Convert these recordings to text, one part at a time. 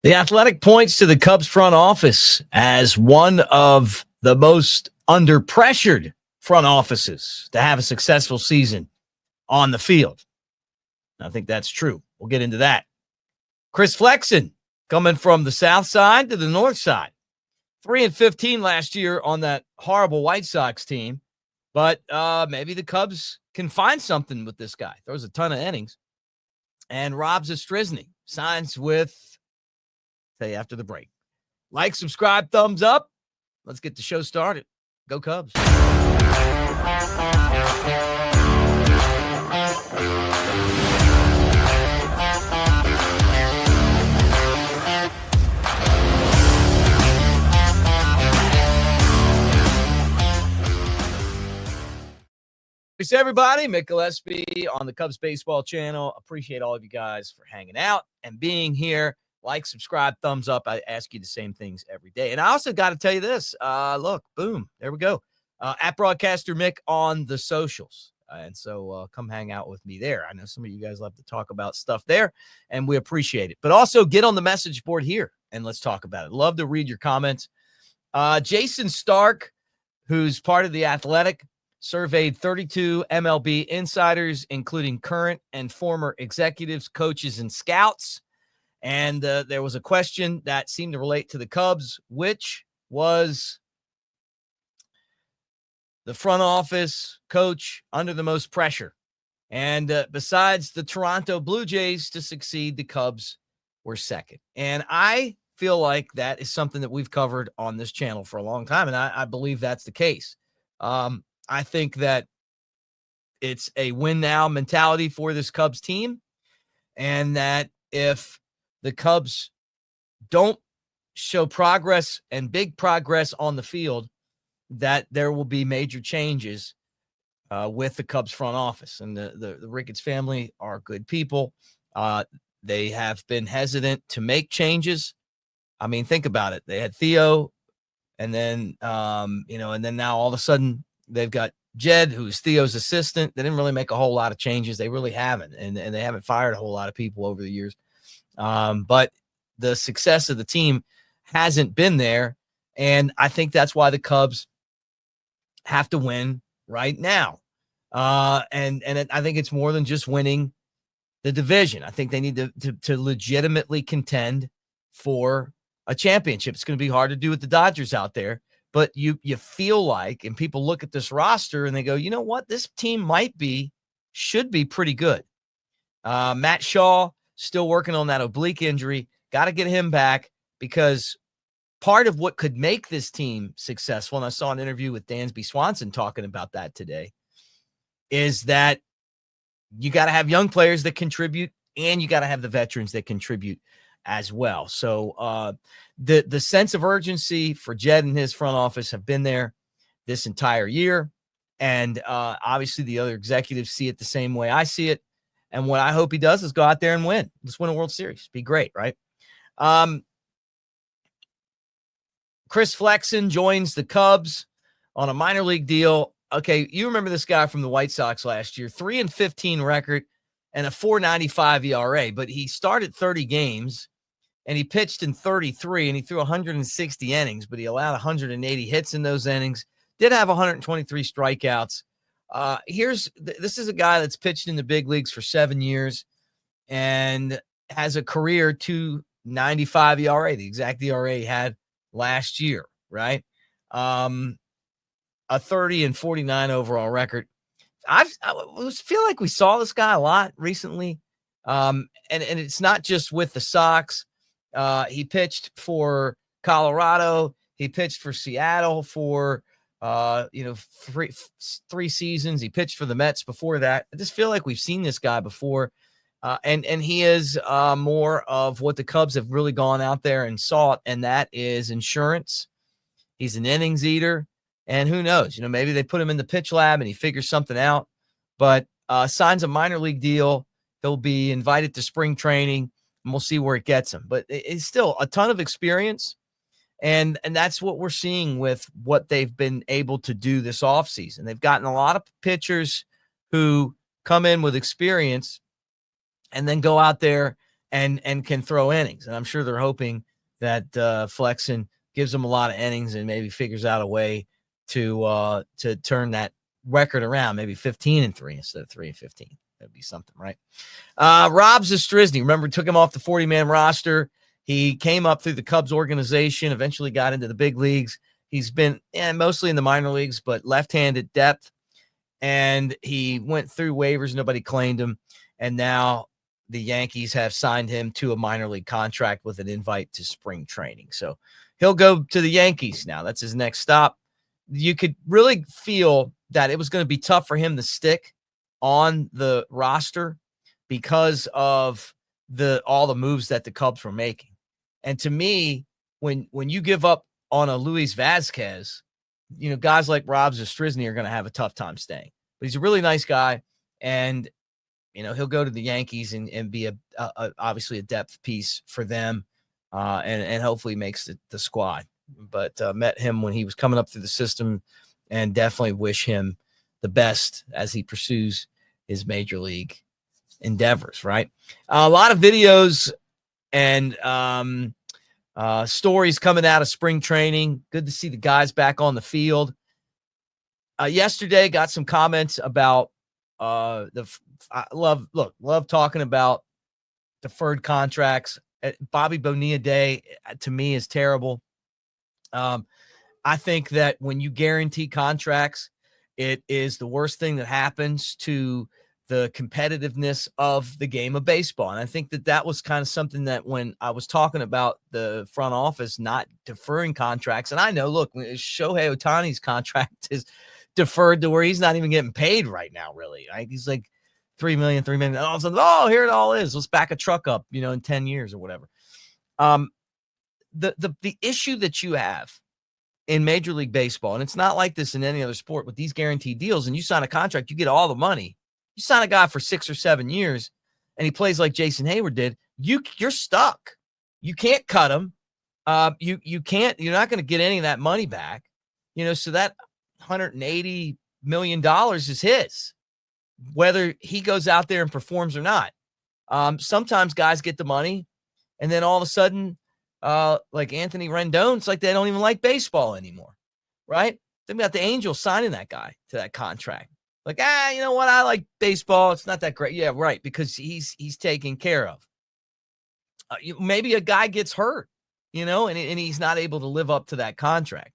The Athletic points to the Cubs front office as one of the most under-pressured front offices to have a successful season on the field. I think that's true. We'll get into that. Chris Flexen coming from the south side to the north side. 3-15 last year on that horrible White Sox team. But maybe the Cubs can find something with this guy. Throws a ton of innings. And Rob Zastryzny signs with, tell you after the break. Like, subscribe, thumbs up. Let's get the show started. Go Cubs. Thanks, everybody. Mick Gillespie on the Cubs Baseball Channel. Appreciate all of you guys for hanging out and being here. Like, subscribe, thumbs up. I ask you the same things every day. And I also got to tell you this. Look, boom, there we go. At Broadcaster Mick on the socials. And so come hang out with me there. I know some of you guys love to talk about stuff there, and we appreciate it. But also get on the message board here, and let's talk about it. Love to read your comments. Jayson Stark, who's part of The Athletic, surveyed 32 MLB insiders, including current and former executives, coaches, and scouts. And there was a question that seemed to relate to the Cubs, which was the front office coach under the most pressure. And besides the Toronto Blue Jays to succeed, the Cubs were second. And I feel like that is something that we've covered on this channel for a long time. And I believe that's the case. I think that it's a win now mentality for this Cubs team. And that if the Cubs don't show progress and big progress on the field, that there will be major changes with the Cubs front office. And the Ricketts family are good people. They have been hesitant to make changes. I mean, think about it. They had Theo, and then, and then now all of a sudden they've got Jed, who's Theo's assistant. They didn't really make a whole lot of changes. They really haven't. And they haven't fired a whole lot of people over the years. But the success of the team hasn't been there. And I think that's why the Cubs have to win right now. I think it's more than just winning the division. I think they need to legitimately contend for a championship. It's going to be hard to do with the Dodgers out there, but you feel like, and people look at this roster and they go, you know what? This team should be pretty good. Matt Shaw, still working on that oblique injury. Got to get him back, because part of what could make this team successful, and I saw an interview with Dansby Swanson talking about that today, is that you got to have young players that contribute, and you got to have the veterans that contribute as well. So the sense of urgency for Jed and his front office have been there this entire year. And obviously the other executives see it the same way I see it. And what I hope he does is go out there and win. Let's win a World Series. Be great, right? Chris Flexen joins the Cubs on a minor league deal. Okay, you remember this guy from the White Sox last year, 3-15 record and a 4.95 ERA, but he started 30 games and he pitched in 33 and he threw 160 innings, but he allowed 180 hits in those innings, did have 123 strikeouts. This is a guy that's pitched in the big leagues for 7 years and has a career 2.95 ERA, the exact ERA he had last year, right? A 30-49 overall record. I feel like we saw this guy a lot recently. And it's not just with the Sox. He pitched for Colorado. He pitched for Seattle for three seasons. He pitched for the Mets before that. I just feel like we've seen this guy before. And he is more of what the Cubs have really gone out there and sought, and that is insurance. He's an innings eater, and who knows? Maybe they put him in the pitch lab and he figures something out. But signs a minor league deal. He'll be invited to spring training, and we'll see where it gets him. But it's still a ton of experience, and that's what we're seeing with what they've been able to do this offseason. They've gotten a lot of pitchers who come in with experience and then go out there and can throw innings. And I'm sure they're hoping that Flexen gives them a lot of innings and maybe figures out a way to turn that record around, maybe 15-3 instead of 3-15. That'd be something, right? Rob Zastryzny, remember, took him off the 40-man roster. He came up through the Cubs organization, eventually got into the big leagues. He's been mostly in the minor leagues, but left-handed depth. And he went through waivers. Nobody claimed him. And now the Yankees have signed him to a minor league contract with an invite to spring training. So he'll go to the Yankees now. That's his next stop. You could really feel that it was going to be tough for him to stick on the roster because of all the moves that the Cubs were making. And to me, when you give up on a Luis Vazquez, guys like Rob Zastryzny are going to have a tough time staying. But he's a really nice guy, and he'll go to the Yankees and be obviously a depth piece for them, and hopefully makes the squad. But met him when he was coming up through the system, and definitely wish him the best as he pursues his major league endeavors. Right, a lot of videos and stories coming out of spring training. Good to see the guys back on the field. Yesterday, got some comments about I love talking about deferred contracts. Bobby Bonilla Day, to me, is terrible. I think that when you guarantee contracts, it is the worst thing that happens to the competitiveness of the game of baseball. And I think that was kind of something that when I was talking about the front office not deferring contracts, and I know, look, Shohei Ohtani's contract is deferred to where he's not even getting paid right now, really. Right? He's like $3 million. And all of a sudden, here it all is. Let's back a truck up, in 10 years or whatever. The issue that you have in Major League Baseball, and it's not like this in any other sport, with these guaranteed deals, and you sign a contract, you get all the money. You sign a guy for 6 or 7 years, and he plays like Jason Hayward did, you're stuck. You can't cut him. You can't. You're not going to get any of that money back. So that $180 million is his, whether he goes out there and performs or not. Sometimes guys get the money, and then all of a sudden, like Anthony Rendon, it's like they don't even like baseball anymore, right? Then we got the Angels signing that guy to that contract. Like, you know what? I like baseball. It's not that great. Yeah, right, because he's taken care of. Maybe a guy gets hurt, and he's not able to live up to that contract.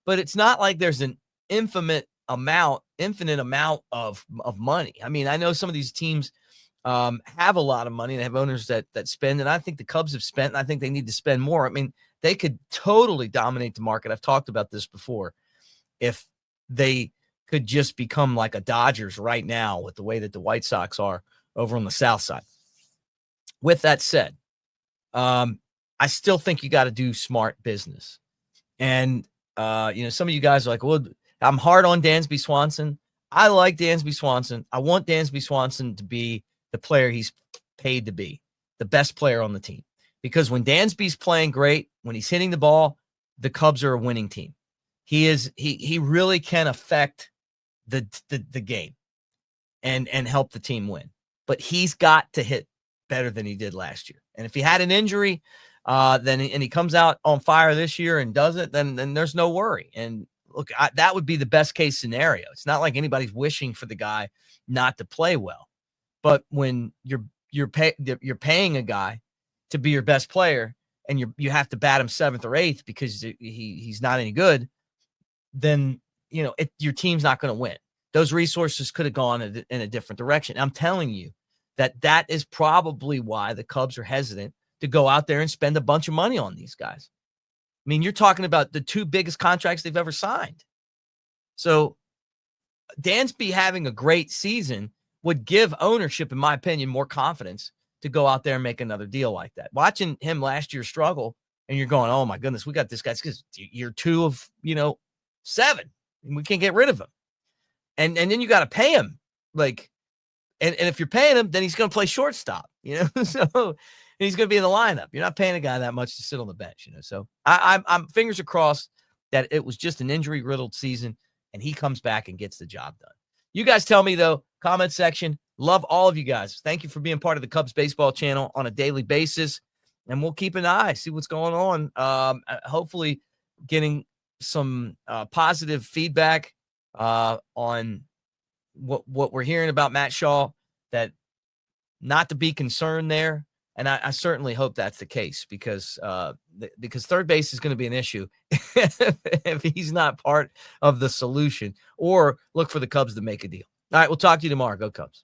But it's not like there's an infinite amount of money. I mean, I know some of these teams have a lot of money and have owners that spend, and I think the Cubs have spent, and I think they need to spend more. I mean, they could totally dominate the market. I've talked about this before. If they could just become like a Dodgers right now with the way that the White Sox are over on the South side. With that said, I still think you got to do smart business. And, some of you guys are like, well, I'm hard on Dansby Swanson. I like Dansby Swanson. I want Dansby Swanson to be the player he's paid to be, the best player on the team. Because when Dansby's playing great, when he's hitting the ball, the Cubs are a winning team. He really can affect the game and help the team win. But he's got to hit better than he did last year. And if he had an injury, then he comes out on fire this year and does it, then there's no worry. And look, that would be the best case scenario. It's not like anybody's wishing for the guy not to play well. But when you're paying a guy to be your best player, and you have to bat him 7th or 8th because he's not any good, then your team's not going to win. Those resources could have gone in a different direction. I'm telling you that is probably why the Cubs are hesitant to go out there and spend a bunch of money on these guys. I mean, you're talking about the 2 biggest contracts they've ever signed. So Dansby having a great season would give ownership, in my opinion, more confidence to go out there and make another deal like that. Watching him last year struggle, and you're going, oh my goodness, we got this guy. It's year 2 of 7, and we can't get rid of him. And then you got to pay him. Like, and if you're paying him, then he's going to play shortstop, so he's going to be in the lineup. You're not paying a guy that much to sit on the bench, So I'm fingers are crossed that it was just an injury riddled season and he comes back and gets the job done. You guys tell me though, comment section, Love all of you guys. Thank you for being part of the Cubs baseball channel on a daily basis. And we'll keep an eye, see what's going on. Hopefully getting some positive feedback on what we're hearing about Matt Shaw, that not to be concerned there. And I certainly hope that's the case, because third base is going to be an issue if he's not part of the solution, or look for the Cubs to make a deal. All right, we'll talk to you tomorrow. Go Cubs.